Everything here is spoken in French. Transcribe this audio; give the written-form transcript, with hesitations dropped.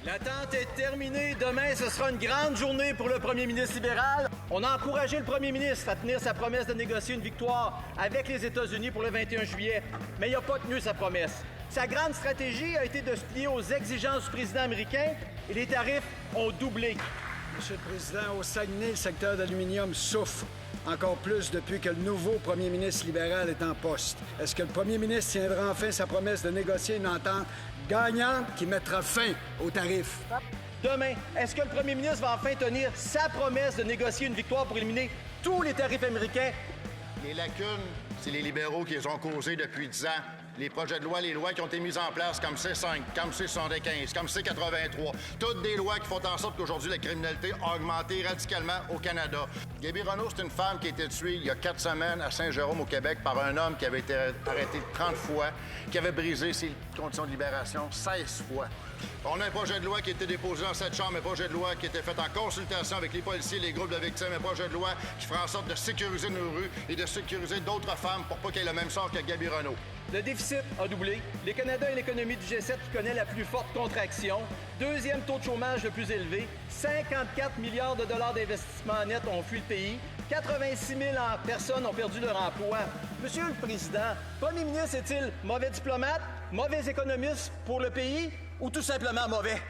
L'attente est terminée. Demain, ce sera une grande journée pour le premier ministre libéral. On a encouragé le premier ministre à tenir sa promesse de négocier une victoire avec les États-Unis pour le 21 juillet, mais il n'a pas tenu sa promesse. Sa grande stratégie a été de se plier aux exigences du président américain et les tarifs ont doublé. Monsieur le Président, au Saguenay, le secteur d'aluminium souffre. Encore plus depuis que le nouveau premier ministre libéral est en poste. Est-ce que le premier ministre tiendra enfin sa promesse de négocier une entente gagnante qui mettra fin aux tarifs? Demain, est-ce que le premier ministre va enfin tenir sa promesse de négocier une victoire pour éliminer tous les tarifs américains? Les lacunes, c'est les libéraux qui les ont causées depuis 10 ans. Les projets de loi, les lois qui ont été mises en place, comme C5, comme C75, comme C83, toutes des lois qui font en sorte qu'aujourd'hui, la criminalité a augmenté radicalement au Canada. Gaby Renault, c'est une femme qui a été tuée il y a 4 semaines à Saint-Jérôme, au Québec, par un homme qui avait été arrêté 30 fois, qui avait brisé ses conditions de libération 16 fois. On a un projet de loi qui a été déposé dans cette Chambre, un projet de loi qui a été fait en consultation avec les policiers, les groupes de victimes, un projet de loi qui fera en sorte de sécuriser nos rues et de sécuriser d'autres femmes pour pas qu'il y ait le même sort que Gaby Renault. Le déficit a doublé. Le Canada est l'économie du G7 qui connaît la plus forte contraction. Deuxième taux de chômage le plus élevé. 54 milliards de dollars d'investissement net ont fui le pays. 86 000 personnes ont perdu leur emploi. Monsieur le Président, premier ministre est-il mauvais diplomate, mauvais économiste pour le pays ou tout simplement mauvais?